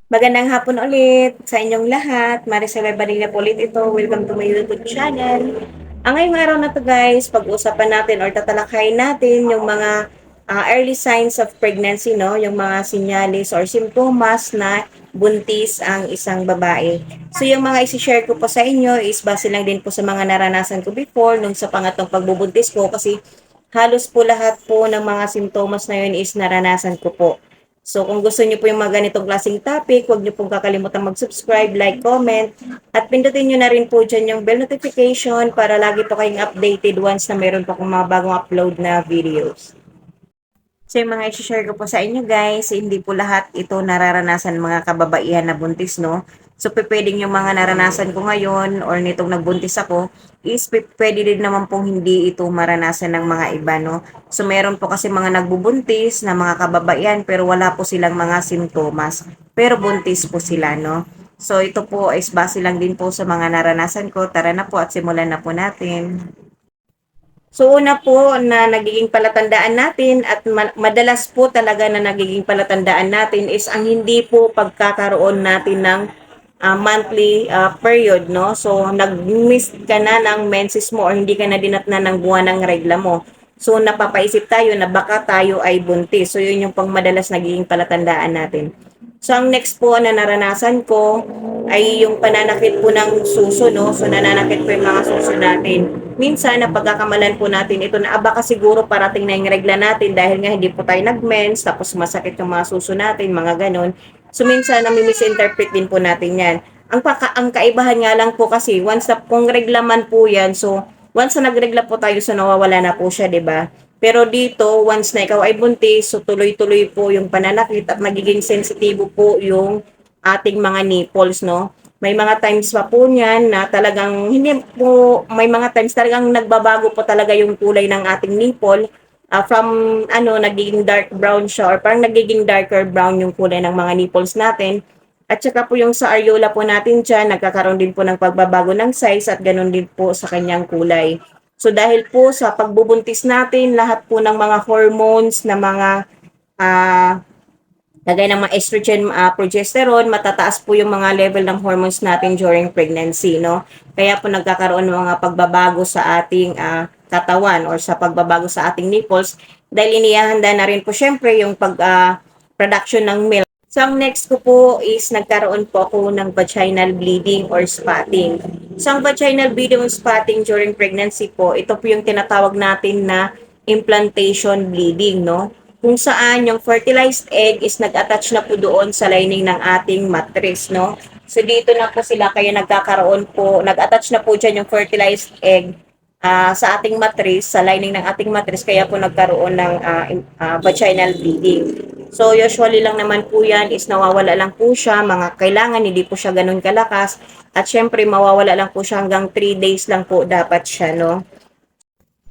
Magandang hapon ulit sa inyong lahat. Maricel Barilla po ulit ito. Welcome to my YouTube channel. Ang ngayong araw na to guys, pag-uusapan natin or tatalakayin natin yung mga early signs of pregnancy, no? Yung mga sinyalis or simptomas na buntis ang isang babae. So yung mga isi-share ko po sa inyo is base lang din po sa mga naranasan ko before nung sa pangatlong pagbubuntis ko kasi halos po lahat po ng mga simptomas na yun is naranasan ko po. So kung gusto niyo po yung mga ganitong klaseng topic, huwag niyo pong kakalimutan mag-subscribe, like, comment, at pindutin niyo na rin po dyan yung bell notification para lagi po kayong updated once na meron po akong mga bagong upload na videos. So yung mga i-share ko po sa inyo guys, hindi po lahat ito nararanasan mga kababaihan na buntis, no? So pwedeng yung mga naranasan ko ngayon or nitong nagbuntis ako, is pwede din naman pong hindi ito maranasan ng mga iba, no? So meron po kasi mga nagbubuntis na mga kababaihan pero wala po silang mga simptomas. Pero buntis po sila, no? So ito po is base lang din po sa mga naranasan ko. Tara na po at simulan na po natin. So una po na nagiging palatandaan natin at madalas po talaga na nagiging palatandaan natin is ang hindi po pagkakaroon natin ng monthly period, no? So nag-miss ka na ng menses mo or hindi ka na dinatnan ng buwan ng regla mo. So napapaisip tayo na baka tayo ay buntis. So yun yung pang madalas nagiging palatandaan natin. So ang next po na naranasan ko ay yung pananakit po ng suso, no? So nananakit po yung mga suso natin. Minsan napagkakamalan po natin ito na baka siguro parating na yung regla natin dahil nga hindi po tayo nag-mens tapos masakit yung mga suso natin, mga ganon. So minsan nami-misinterpret din po natin yan. Ang kaibahan nga lang po kasi once na kung regla man po yan, so once na nagregla po tayo so nawawala na po siya, 'di ba? Pero dito, once na ikaw ay buntis, so tuloy-tuloy po yung pananakit at magiging sensitibo po yung ating mga nipples, no? May mga times pa po niyan na talagang hindi po, may mga times talagang nagbabago po talaga yung kulay ng ating nipple from nagiging dark brown siya or parang nagiging darker brown yung kulay ng mga nipples natin. At saka po yung sa areola po natin dyan, nagkakaroon din po ng pagbabago ng size at ganun din po sa kanyang kulay. So dahil po sa pagbubuntis natin, lahat po ng mga hormones na mga ah, kagaya ng mga estrogen, progesterone, matataas po yung mga level ng hormones natin during pregnancy, no? Kaya po nagkakaroon ng mga pagbabago sa ating katawan or sa pagbabago sa ating nipples dahil inihahanda na rin po syempre yung production ng milk. So, ang next ko po is nagkaroon po ako ng vaginal bleeding or spotting. So, ang vaginal bleeding or spotting during pregnancy po, ito po yung tinatawag natin na implantation bleeding, no? Kung saan yung fertilized egg is nag-attach na po doon sa lining ng ating mattress, no? So, dito na po sila kaya nagkakaroon po, nag-attach na po dyan yung fertilized egg sa ating mattress, sa lining ng ating mattress, kaya po nagkaroon ng vaginal bleeding. So, usually lang naman po yan is nawawala lang po siya, mga kailangan, hindi po siya ganun kalakas. At syempre, mawawala lang po siya hanggang 3 days lang po dapat siya, no?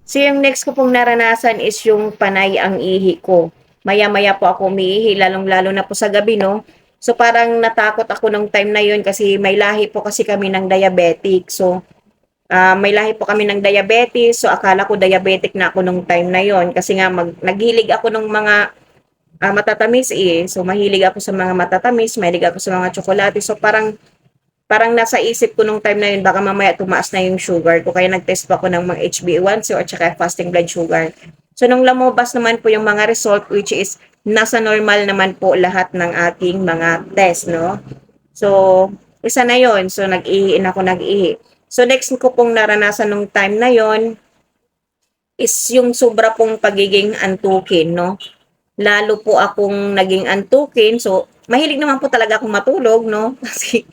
So, yung next ko pong naranasan is yung panay ang ihi ko. Maya-maya po ako umiihi, lalong-lalo na po sa gabi, no? So, parang natakot ako nung time na yun kasi may lahi po kasi kami ng diabetic. So, may lahi po kami ng diabetes. So, akala ko diabetic na ako nung time na yon kasi nga naghilig ako ng mga matatamis eh. So, mahilig ako sa mga matatamis, mahilig ako sa mga tsokolate. So, parang nasa isip ko nung time na yun, baka mamaya tumaas na yung sugar ko. Kaya nag-test pa ako ng mga HbA1c or tsaka fasting blood sugar. So, nung lumabas naman po yung mga result, which is nasa normal naman po lahat ng ating mga test, no? So, isa na yon. So, nag-ihi ako, nag-ihi. So, next ko pong naranasan nung time na yon is yung sobra pong pagiging antukin, no? Lalo po akong naging antukin. So, mahilig naman po talaga akong matulog, no? Kasi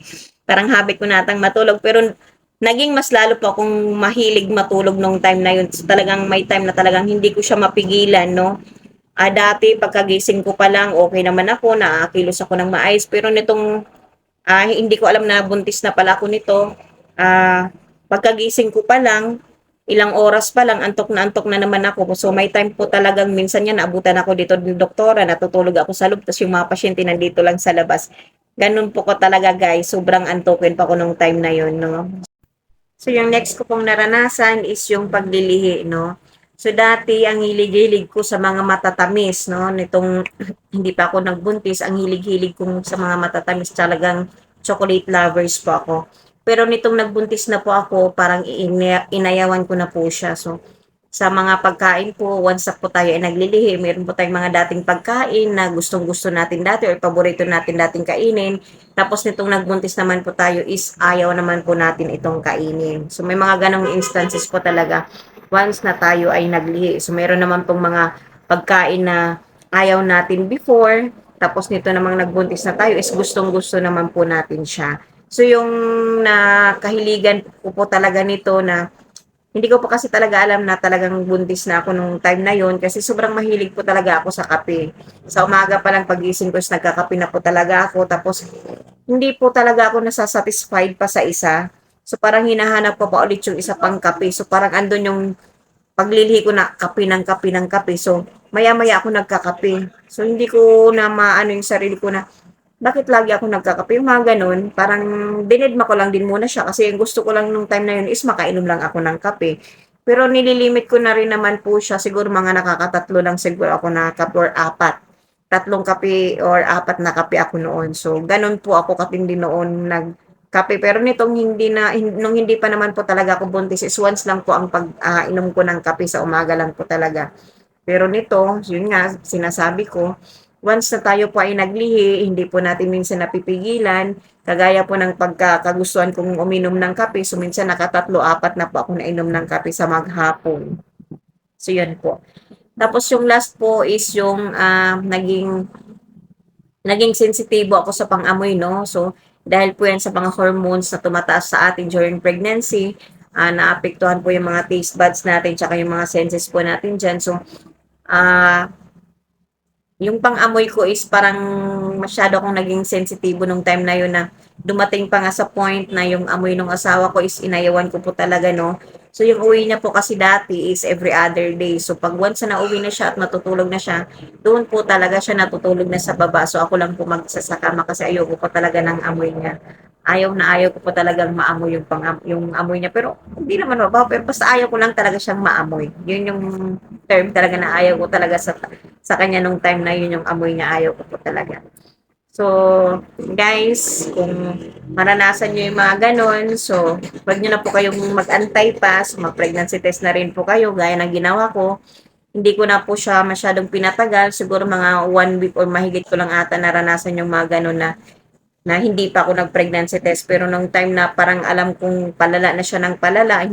parang habit ko natang matulog. Pero naging mas lalo po akong mahilig matulog nung time na yun. So, talagang may time na talagang hindi ko siya mapigilan, no? Dati, pagkagising ko pa lang, okay naman ako, nakakilos ako ng maayos. Pero nitong hindi ko alam na buntis na pala ako nito. Pagkagising ko pa lang, ilang oras pa lang, antok na naman ako. So may time po talagang minsan yan, naabutan ako dito ng doktora, natutulog ako sa loob, tapos yung mga pasyente nandito lang sa labas. Ganun po ko talaga guys, sobrang antokin pa ko nung time na yun, no? So yung next ko pong naranasan is yung paglilihi, no? So dati ang hilig-hilig ko sa mga matatamis 'no, nitong hindi pa ako nagbuntis ang hilig-hilig kong sa mga matatamis talagang chocolate lovers po ako. Pero nitong nagbuntis na po ako parang inayawan ko na po siya. So sa mga pagkain po, once na po tayo ay naglilihi, meron po tayong mga dating pagkain na gustong-gusto natin dati or paborito natin dating kainin. Tapos nitong nagbuntis naman po tayo is ayaw naman po natin itong kainin. So may mga ganong instances po talaga once na tayo ay naglihi. So meron naman pong mga pagkain na ayaw natin before, tapos nito namang nagbuntis na tayo is gustong-gusto naman po natin siya. So yung nakahiligan ko po talaga nito na hindi ko po kasi talaga alam na talagang buntis na ako nung time na yon kasi sobrang mahilig po talaga ako sa kape. Sa umaga pa lang pagising ko is nagkakape na po talaga ako tapos hindi po talaga ako nasasatisfied pa sa isa. So parang hinahanap ko pa ulit yung isa pang kape. So parang andun yung paglilihi ko na kape ng kape ng kape. So maya-maya ako nagkakape. So hindi ko na maano yung sarili ko na bakit lagi ako nagkakape, yung mga gano'n. Parang dinedma ko lang din muna siya kasi yung gusto ko lang nung time na yun is makainom lang ako ng kape. Pero nililimit ko na rin naman po siya, siguro mga nakakatatlo lang siguro ako na kape or apat. Tatlong kape or apat na kape ako noon. So, gano'n po ako katindi noon nagkape. Pero nitong hindi na, nung hindi pa naman po talaga ako buntis is once lang po ang pag-inom ko ng kape sa umaga lang po talaga. Pero nito, yun nga, sinasabi ko, once na tayo po ay naglihi, hindi po natin minsan napipigilan. Kagaya po ng pagkakagustuhan kong uminom ng kape, so minsan nakatatlo, apat na po ako nainom ng kape sa maghapon. So yun po. Tapos yung last po is yung naging sensitibo ako sa pang-amoy, no? So, dahil po yan sa mga hormones na tumataas sa atin during pregnancy, naapektuhan po yung mga taste buds natin, tsaka yung mga senses po natin dyan. So, ah, yung pang-amoy ko is parang masyado akong naging sensitibo nung time na yun na dumating pa nga sa point na yung amoy ng asawa ko is inayawan ko po talaga, no? So, yung uwi niya po kasi dati is every other day. So, pag once na nauwi na siya at matutulog na siya, doon po talaga siya natutulog na sa baba. So, ako lang po magsasakama kasi ayoko po talaga ng amoy niya. Ayaw ko po talagang maamoy yung amoy niya. Pero, hindi naman mabaho. Pero basta ayaw ko lang talaga siyang maamoy. Yun yung term talaga na ayaw ko talaga sa kanya nung time na yun yung amoy niya, ayaw ko po talaga. So, guys, kung maranasan nyo yung mga ganon, so, wag nyo na po kayong mag-antay pa, so, mag-pregnancy test na rin po kayo, gaya ng ginawa ko. Hindi ko na po siya masyadong pinatagal, siguro mga 1 week or mahigit ko lang ata naranasan yung mga ganon na hindi pa ako nag-pregnancy test pero nung time na parang alam kong palala na siya ng palala,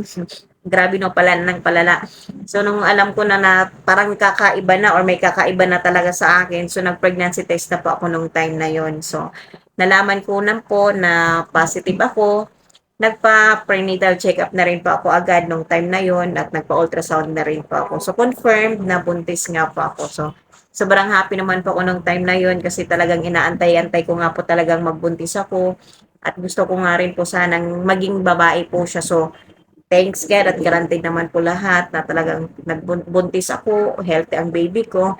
grabe no palala ng palala. So nung alam ko na parang kakaiba na or may kakaiba na talaga sa akin, so nag-pregnancy test na po ako nung time na yon. So nalaman ko na po na positive ako. Nagpa-prenatal check-up na rin po ako agad nung time na yon at nagpa-ultrasound na rin po ako. So confirmed na buntis nga po ako. So sobrang happy naman po ako nung time na yon kasi talagang inaantay-antay ko nga po talagang magbuntis ako at gusto ko nga rin po sanang maging babae po siya. So, thanks God at guaranteed naman po lahat na talagang nagbuntis ako, healthy ang baby ko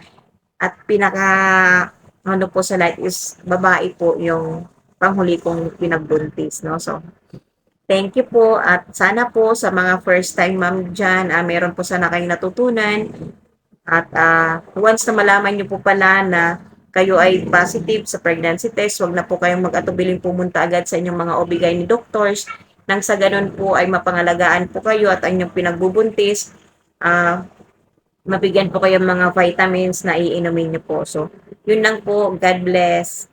at pinaka ano po sa lahat is babae po yung panghuli kong pinagbuntis, no? So, thank you po at sana po sa mga first time ma'am dyan, meron po sana kayong natutunan at once na malaman niyo po pala na kayo ay positive sa pregnancy test, wag na po kayong mag-atubiling pumunta agad sa inyong mga OB-GYN doctors nang sa ganun po ay mapangalagaan po kayo at ang inyong pinagbubuntis, ah, mabigyan po kayo mga vitamins na iinumin niyo po. So, yun lang po. God bless.